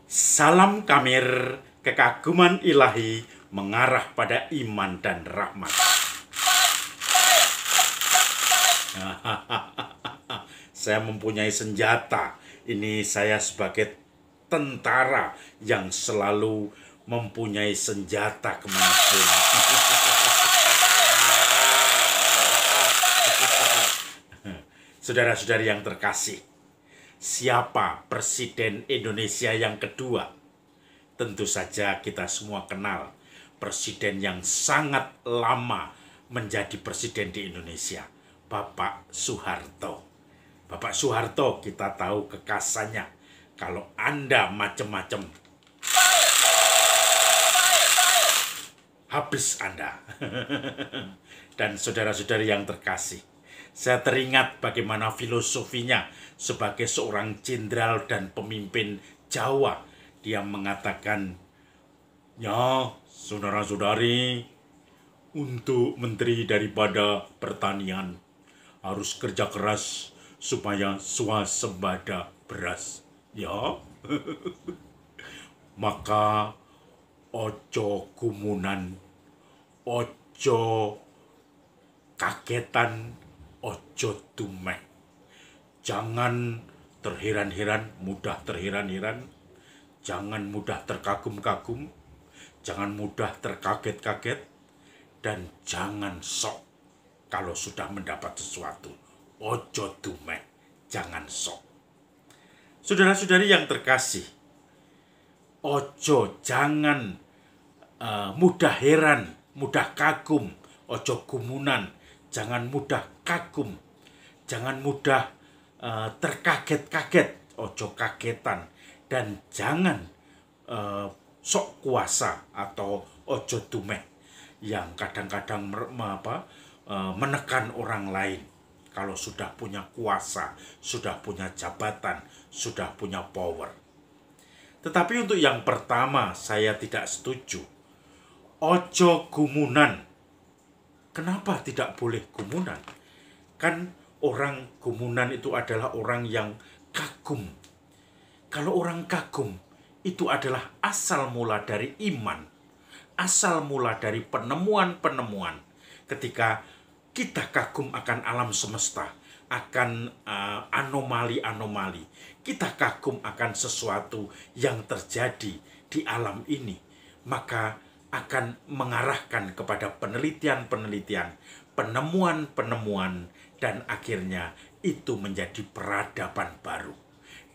Salam Kamir, kekaguman ilahi mengarah pada iman dan rahmat. Saya mempunyai senjata. Ini saya sebagai tentara yang selalu mempunyai senjata kemanapun. Saudara-saudari yang terkasih, siapa Presiden Indonesia yang kedua? Tentu saja kita semua kenal presiden yang sangat lama menjadi presiden di Indonesia, Bapak Soeharto. Bapak Soeharto kita tahu kekasannya. Kalau Anda macam-macam, habis Anda. Dan saudara-saudari yang terkasih, saya teringat bagaimana filosofinya sebagai seorang jenderal dan pemimpin Jawa. Dia mengatakan, ya saudara-saudari, untuk menteri daripada pertanian harus kerja keras supaya swasembada beras. Ya, maka ojo gumunan, ojo kagetan, ojo dumeh. Jangan terheran-heran, mudah terheran-heran. Jangan mudah terkagum-kagum. Jangan mudah terkaget-kaget. Dan jangan sok kalau sudah mendapat sesuatu. Ojo dumeh, jangan sok. Saudara-saudari yang terkasih, ojo jangan mudah heran, mudah kagum, ojo gumunan, jangan mudah kagum, jangan mudah terkaget-kaget, ojo kagetan, dan jangan sok kuasa atau ojo dumeh yang kadang-kadang menekan orang lain. Kalau sudah punya kuasa, sudah punya jabatan, sudah punya power. Tetapi untuk yang pertama saya tidak setuju. Ojo gumunan. Kenapa tidak boleh gumunan? Kan orang gumunan itu adalah orang yang kagum. Kalau orang kagum, itu adalah asal mula dari iman. Asal mula dari penemuan-penemuan. Ketika kita kagum akan alam semesta, akan anomali-anomali. Kita kagum akan sesuatu yang terjadi di alam ini. Maka akan mengarahkan kepada penelitian-penelitian, penemuan-penemuan, dan akhirnya itu menjadi peradaban baru.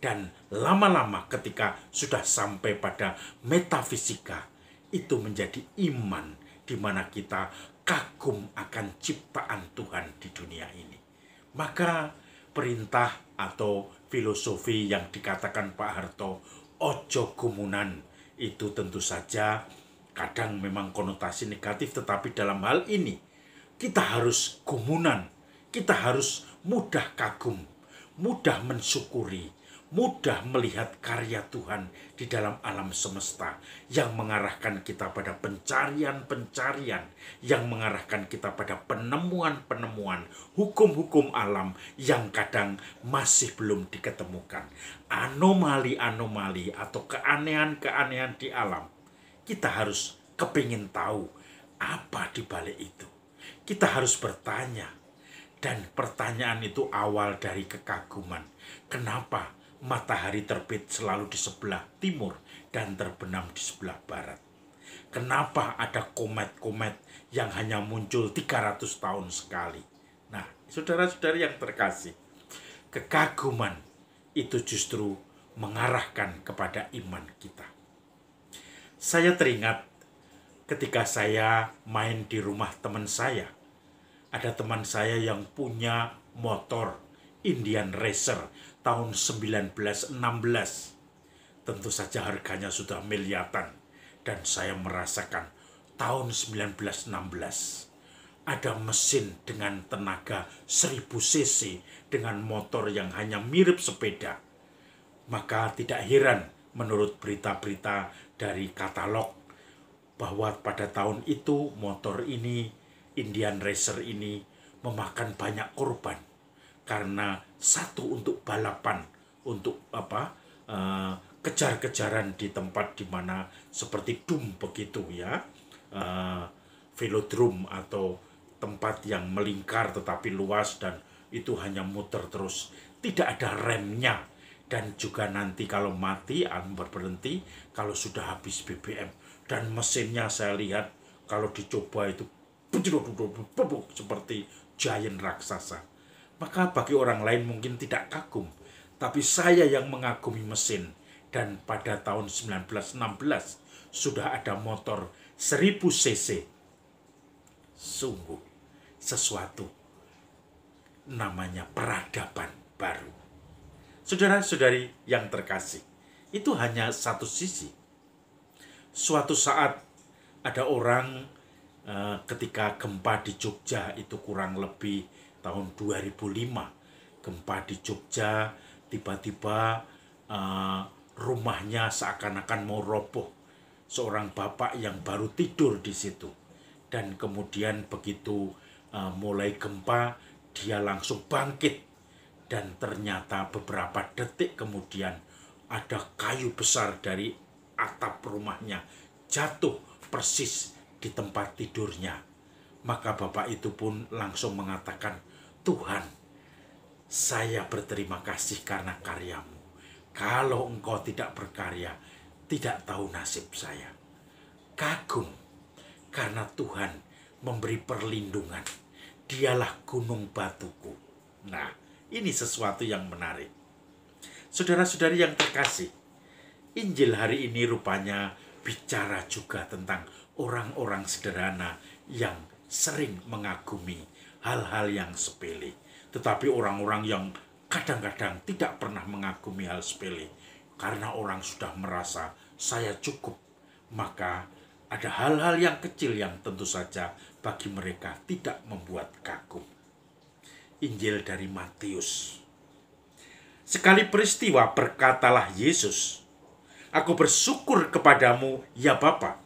Dan lama-lama ketika sudah sampai pada metafisika, itu menjadi iman di mana kita kagum akan ciptaan Tuhan di dunia ini. Maka perintah atau filosofi yang dikatakan Pak Harto, ojo gumunan, itu tentu saja kadang memang konotasi negatif, tetapi dalam hal ini kita harus gumunan, kita harus mudah kagum, mudah mensyukuri, mudah melihat karya Tuhan di dalam alam semesta yang mengarahkan kita pada pencarian-pencarian, yang mengarahkan kita pada penemuan-penemuan, hukum-hukum alam yang kadang masih belum diketemukan. Anomali-anomali atau keanehan-keanehan di alam. Kita harus kepingin tahu apa di balik itu. Kita harus bertanya. Dan pertanyaan itu awal dari kekaguman. Kenapa matahari terbit selalu di sebelah timur dan terbenam di sebelah barat? Kenapa ada komet-komet yang hanya muncul 300 tahun sekali? Nah, saudara-saudari yang terkasih, kekaguman itu justru mengarahkan kepada iman kita. Saya teringat ketika saya main di rumah teman saya. Ada teman saya yang punya motor Indian Racer tahun 1916. Tentu saja harganya sudah miliaran. Dan saya merasakan tahun 1916 ada mesin dengan tenaga 1000 cc dengan motor yang hanya mirip sepeda. Maka tidak heran menurut berita-berita dari katalog bahwa pada tahun itu motor ini, Indian Racer ini, memakan banyak korban. Karena satu untuk balapan, untuk kejar-kejaran di tempat di mana seperti dum begitu ya, eh, velodrome atau tempat yang melingkar tetapi luas dan itu hanya muter terus, tidak ada remnya. Dan juga nanti kalau mati berhenti kalau sudah habis BBM, dan mesinnya saya lihat kalau dicoba itu seperti giant raksasa. Maka bagi orang lain mungkin tidak kagum, tapi saya yang mengagumi mesin. Dan pada tahun 1916 sudah ada motor 1000 cc. Sungguh sesuatu namanya peradaban baru. Saudara-saudari yang terkasih, itu hanya satu sisi. Suatu saat ada orang ketika gempa di Jogja itu kurang lebih tahun 2005. Gempa di Jogja, tiba-tiba rumahnya seakan-akan mau roboh. Seorang bapak yang baru tidur di situ. Dan kemudian begitu mulai gempa, dia langsung bangkit. Dan ternyata beberapa detik kemudian ada kayu besar dari atap rumahnya jatuh persis di tempat tidurnya. Maka bapak itu pun langsung mengatakan, Tuhan, saya berterima kasih karena karyamu. Kalau engkau tidak berkarya, tidak tahu nasib saya. Kagum karena Tuhan memberi perlindungan. Dialah gunung batuku. Nah, ini sesuatu yang menarik. Saudara-saudari yang terkasih, Injil hari ini rupanya bicara juga tentang orang-orang sederhana yang sering mengagumi hal-hal yang sepele. Tetapi orang-orang yang kadang-kadang tidak pernah mengagumi hal sepele. Karena orang sudah merasa saya cukup. Maka ada hal-hal yang kecil yang tentu saja bagi mereka tidak membuat kagum. Injil dari Matius. Sekali peristiwa berkatalah Yesus, Aku bersyukur kepadamu ya Bapa,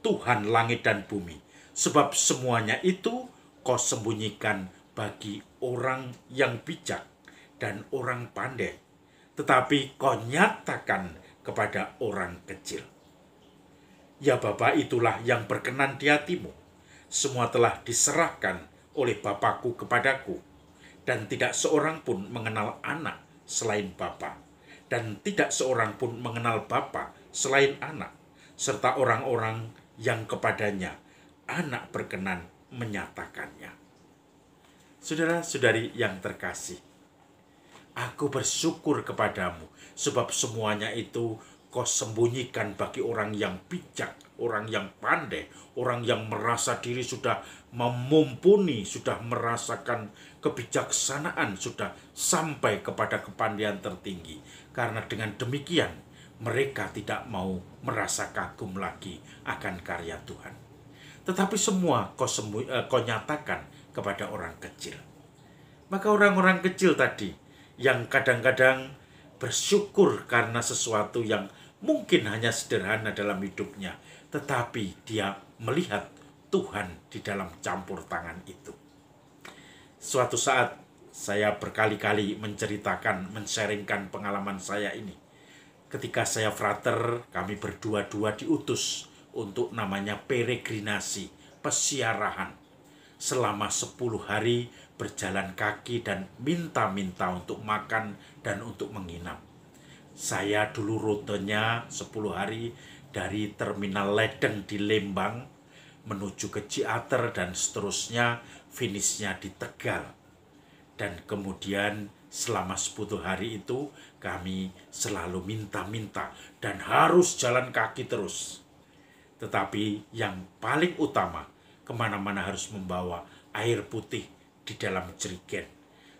Tuhan langit dan bumi, sebab semuanya itu kau sembunyikan bagi orang yang bijak dan orang pandai, tetapi kau nyatakan kepada orang kecil. Ya Bapa, itulah yang berkenan di hatimu. Semua telah diserahkan oleh Bapakku kepadaku. Dan tidak seorang pun mengenal anak selain Bapa, dan tidak seorang pun mengenal Bapa selain anak, serta orang-orang yang kepadanya anak berkenan menyatakannya. Saudara-saudari yang terkasih, aku bersyukur kepadamu, sebab semuanya itu kau sembunyikan bagi orang yang bijak, orang yang pandai, orang yang merasa diri sudah memumpuni, sudah merasakan kebijaksanaan, sudah sampai kepada kepandaian tertinggi. Karena dengan demikian, mereka tidak mau merasa kagum lagi akan karya Tuhan. Tetapi semua kau nyatakan kepada orang kecil. Maka orang-orang kecil tadi, yang kadang-kadang bersyukur karena sesuatu yang mungkin hanya sederhana dalam hidupnya, tetapi dia melihat Tuhan di dalam campur tangan itu. Suatu saat saya berkali-kali men-sharingkan pengalaman saya ini. Ketika saya frater, kami berdua-dua diutus untuk namanya peregrinasi, pesiarahan. Selama 10 hari berjalan kaki dan minta-minta untuk makan dan untuk menginap. Saya dulu rutenya 10 hari dari Terminal Ledeng di Lembang menuju ke Ciater dan seterusnya, finishnya di Tegal. Dan kemudian selama 10 hari itu kami selalu minta-minta dan harus jalan kaki terus. Tetapi yang paling utama, kemana-mana harus membawa air putih di dalam jerigen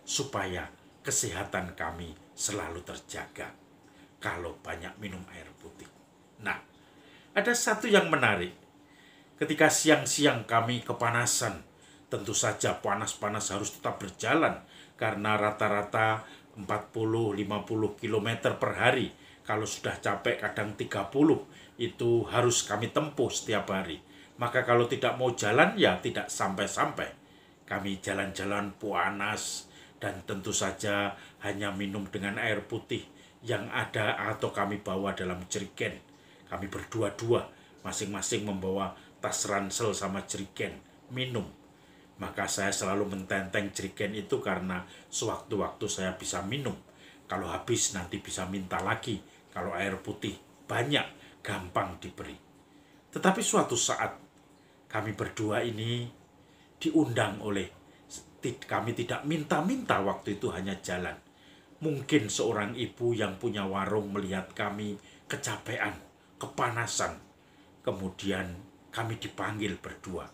supaya kesehatan kami selalu terjaga kalau banyak minum air putih. Nah, ada satu yang menarik. Ketika siang-siang kami kepanasan, tentu saja panas-panas harus tetap berjalan karena rata-rata 40-50 km per hari. Kalau sudah capek kadang 30, itu harus kami tempuh setiap hari. Maka kalau tidak mau jalan ya tidak sampai-sampai. Kami jalan-jalan panas dan tentu saja hanya minum dengan air putih yang ada atau kami bawa dalam jerigen. Kami berdua-dua, masing-masing membawa tas ransel sama jerigen minum. Maka saya selalu mententeng jerigen itu karena sewaktu-waktu saya bisa minum. Kalau habis nanti bisa minta lagi. Kalau air putih banyak, gampang diberi. Tetapi suatu saat kami berdua ini diundang oleh, kami tidak minta-minta waktu itu, hanya jalan. Mungkin seorang ibu yang punya warung melihat kami kecapean, kepanasan. Kemudian kami dipanggil berdua.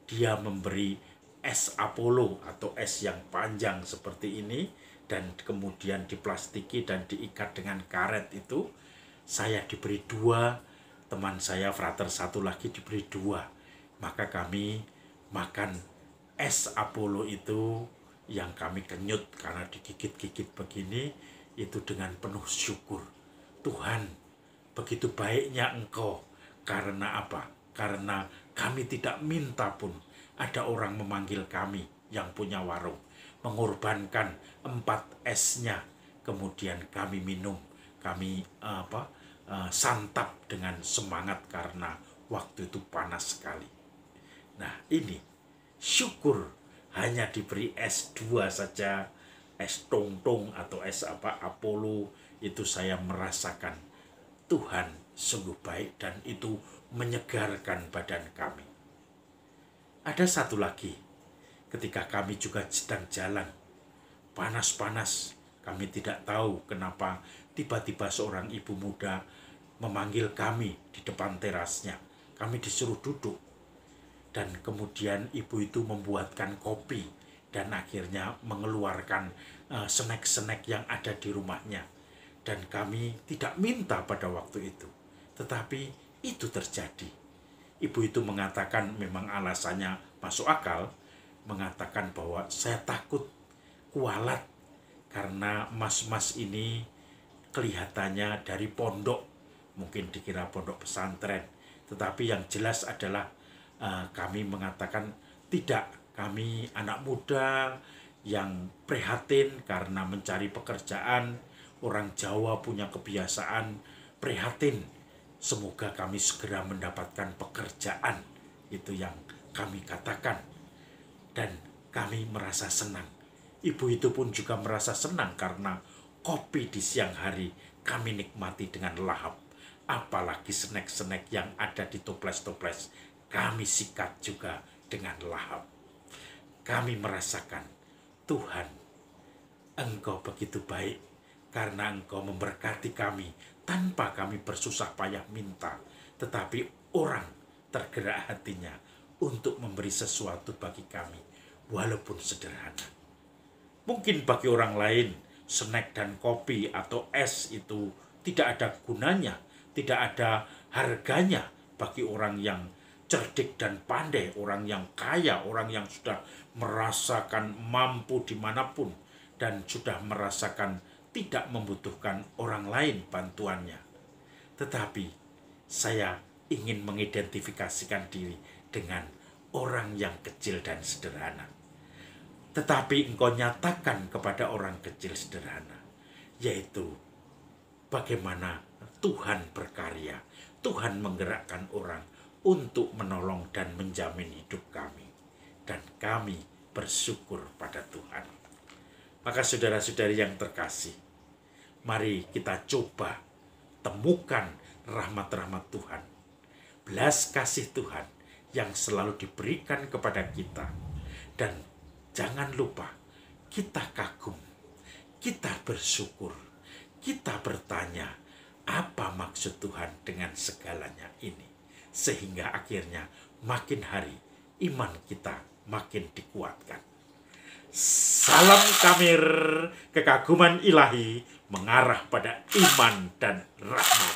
Dia memberi es Apollo atau es yang panjang seperti ini, dan kemudian diplastiki dan diikat dengan karet itu. Saya diberi 2, teman saya frater satu lagi diberi 2. Maka kami makan es Apollo itu yang kami kenyut karena digigit-gigit begini, itu dengan penuh syukur. Tuhan, begitu baiknya Engkau. Karena apa? Karena kami tidak minta pun ada orang memanggil kami yang punya warung, mengorbankan 4 esnya, kemudian kami minum, kami santap dengan semangat karena waktu itu panas sekali. Nah, ini syukur hanya diberi es 2 saja, es tong-tong atau es Apollo, itu saya merasakan Tuhan sungguh baik dan itu menyegarkan badan kami. Ada satu lagi, ketika kami juga sedang jalan, panas-panas, kami tidak tahu kenapa tiba-tiba seorang ibu muda memanggil kami di depan terasnya. Kami disuruh duduk. Dan kemudian ibu itu membuatkan kopi dan akhirnya mengeluarkan snack-snack yang ada di rumahnya. Dan kami tidak minta pada waktu itu. Tetapi itu terjadi. Ibu itu mengatakan, memang alasannya masuk akal, mengatakan bahwa saya takut kualat karena mas-mas ini kelihatannya dari pondok, mungkin dikira pondok pesantren. Tetapi yang jelas adalah kami mengatakan tidak, kami anak muda yang prihatin karena mencari pekerjaan. Orang Jawa punya kebiasaan prihatin, semoga kami segera mendapatkan pekerjaan. Itu yang kami katakan. Dan kami merasa senang. Ibu itu pun juga merasa senang karena kopi di siang hari kami nikmati dengan lahap. Apalagi snack-snack yang ada di toples-toples, kami sikat juga dengan lahap. Kami merasakan, Tuhan, Engkau begitu baik karena Engkau memberkati kami tanpa kami bersusah payah minta. Tetapi orang tergerak hatinya untuk memberi sesuatu bagi kami, walaupun sederhana. Mungkin bagi orang lain, snack dan kopi atau es itu tidak ada gunanya, tidak ada harganya bagi orang yang cerdik dan pandai, orang yang kaya, orang yang sudah merasakan mampu dimanapun dan sudah merasakan tidak membutuhkan orang lain bantuannya. Tetapi saya ingin mengidentifikasikan diri dengan orang yang kecil dan sederhana. Tetapi Engkau nyatakan kepada orang kecil sederhana, yaitu bagaimana Tuhan berkarya, Tuhan menggerakkan orang untuk menolong dan menjamin hidup kami. Dan kami bersyukur pada Tuhan. Maka saudara-saudari yang terkasih, mari kita coba temukan rahmat-rahmat Tuhan, belas kasih Tuhan yang selalu diberikan kepada kita. Dan jangan lupa, kita kagum, kita bersyukur, kita bertanya, apa maksud Tuhan dengan segalanya ini? Sehingga akhirnya makin hari iman kita makin dikuatkan. Salam Kamir, kekaguman ilahi mengarah pada iman dan rahmat.